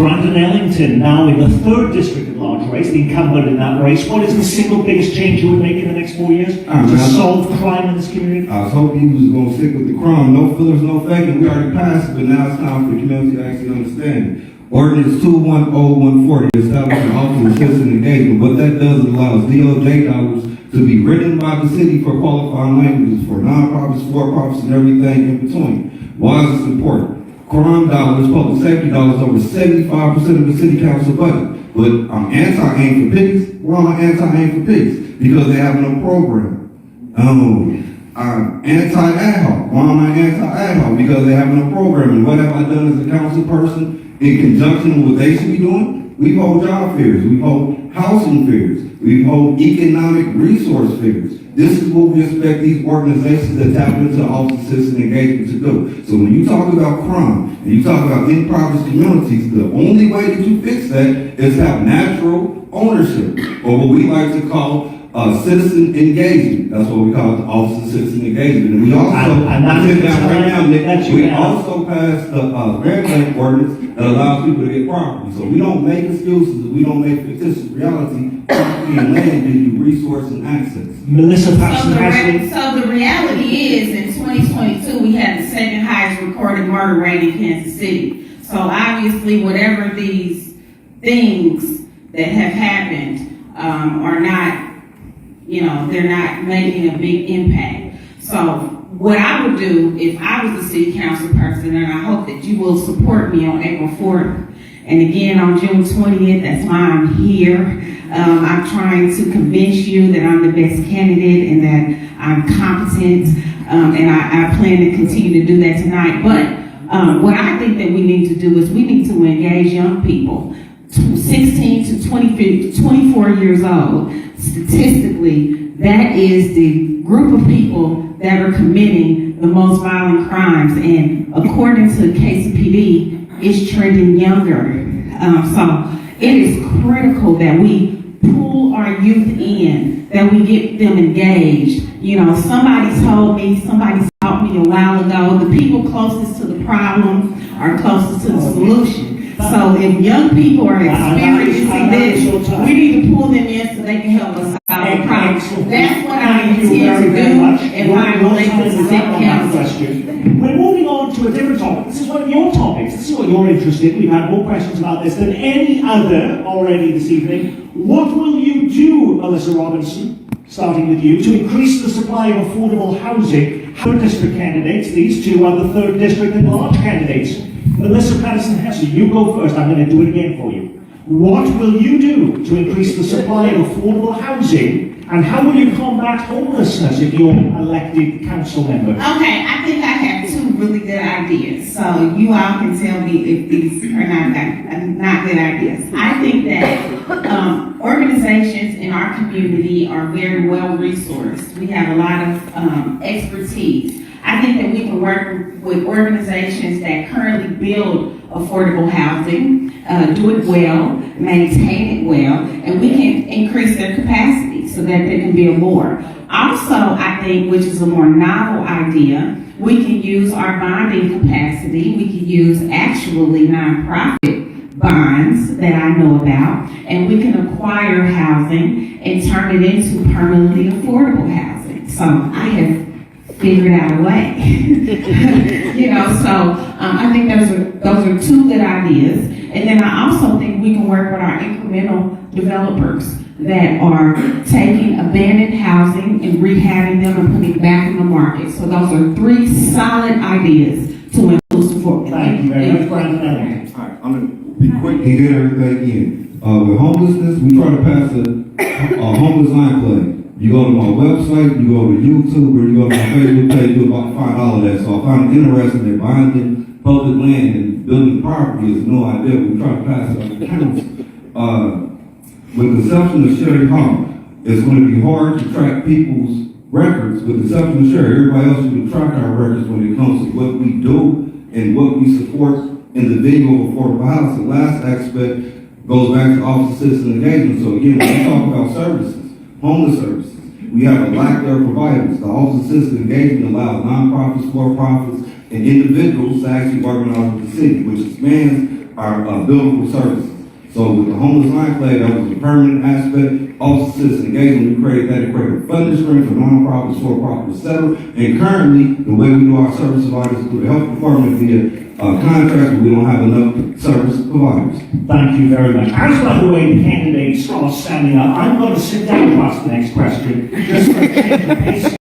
Brandon Ellington, now in the 3rd district at large race, the incumbent in that race. What is the single biggest change you would make in the next 4 years to solve crime in this community? I was hoping you was going to stick with the crime. No fillers, no faking. We already passed it, but now it's time for the community to actually understand it. Ordinance 210140 establishing Office of Citizen Engagement. What that does is allows DOJ dollars to be written by the city for qualifying languages for nonprofits, for-profits, and everything in between. Why is this important? Crime dollars, public safety dollars, over 75% of the city council budget. But I'm anti-aim for pigs. Why am I anti-aim for pigs? Because they have no program. I'm anti-ad hoc. Why am I anti-ad hoc? Because they have no program. And what have I done as a council person in conjunction with what they should be doing? We hold job fairs. We hold housing fairs. We hold economic resource fairs. This is what we expect these organizations that tap into Office of Citizen Engagement to do. So when you talk about crime and you talk about impoverished communities, the only way that you fix that is to have natural ownership, or what we like to call citizen engagement. That's what we call it, the Office of Citizen Engagement. And we also passed the grant ordinance that allows people to get property. So we don't make excuses, we don't make fictitious reality. Property and land give you resource and access. Melissa Patterson. So the reality is, in 2022, we had the 2nd highest recorded murder rate in Kansas City. So obviously, whatever these things that have happened are not, they're not making a big impact. So what I would do if I was a city council person, and I hope that you will support me on April 4th, and again on June 20th, that's why I'm here. I'm trying to convince you that I'm the best candidate and that I'm competent, and I plan to continue to do that tonight. But what I think that we need to do is we need to engage young people, 16 to 24 years old. Statistically, that is the group of people that are committing the most violent crimes, and according to KCPD, it's trending younger. So it is critical that we pull our youth in, that we get them engaged. Somebody taught me a while ago, the people closest to the problem are closest to the solution. So if young people are experiencing this, we need to pull them in so they can help us solve the problem. That's what I intend to do, and my relations to city council. We're moving on to a different topic. This is one of your topics. This is what you're interested in. We've had more questions about this than any other already this evening. What will you do, Melissa Robinson, starting with you, to increase the supply of affordable housing? 3rd district candidates, these two are the 3rd district at large candidates. Melissa Patterson-Hesse, you go first. I'm going to do it again for you. What will you do to increase the supply of affordable housing, and how will you combat homelessness if you're elected council member? Okay, I think I have 2 really good ideas. So you all can tell me if these are not good ideas. I think that organizations in our community are very well resourced. We have a lot of expertise. I think that we can work with organizations that currently build affordable housing, do it well, maintain it well, and we can increase their capacity so that there can build more. Also, I think, which is a more novel idea, we can use our bonding capacity. We can use actually nonprofit bonds that I know about, and we can acquire housing and turn it into permanently affordable housing. So I have figured out a way. I think those are 2 good ideas. And then I also think we can work with our incremental developers that are taking abandoned housing and rehabbing them and putting it back in the market. So those are 3 solid ideas to include for. Thank you very much, Brandon. All right, I'm going to be quick and get everything in. With homelessness, we try to pass a homeless line play. You go to my website, you go to YouTube, or you go to my Facebook page, you'll find all of that. So I find it interesting that buying public land and building property is no idea. We try to pass it on the council. With the exception of Sherry Hall, it's going to be hard to track people's records. With the exception of Sherry, everybody else can track our records when it comes to what we do and what we support in the video of affordable housing. The last aspect goes back to Office of Citizen Engagement. So again, when we talk about services, homeless services, we have a lack of providers. The Office of Citizen Engagement allows nonprofits, for-profits, and individuals to actually organize with the city, which expands our billable services. So with the homeless enclave, that was a permanent aspect. Also, citizen engagement, we created that to create a funding stream for nonprofits, for-profit, etc. And currently, the way we do our service providers through the health department via contracts, we don't have enough service providers. Thank you very much. As by the way, the candidates are standing up, I'm going to sit down to ask the next question, just for a change of pace.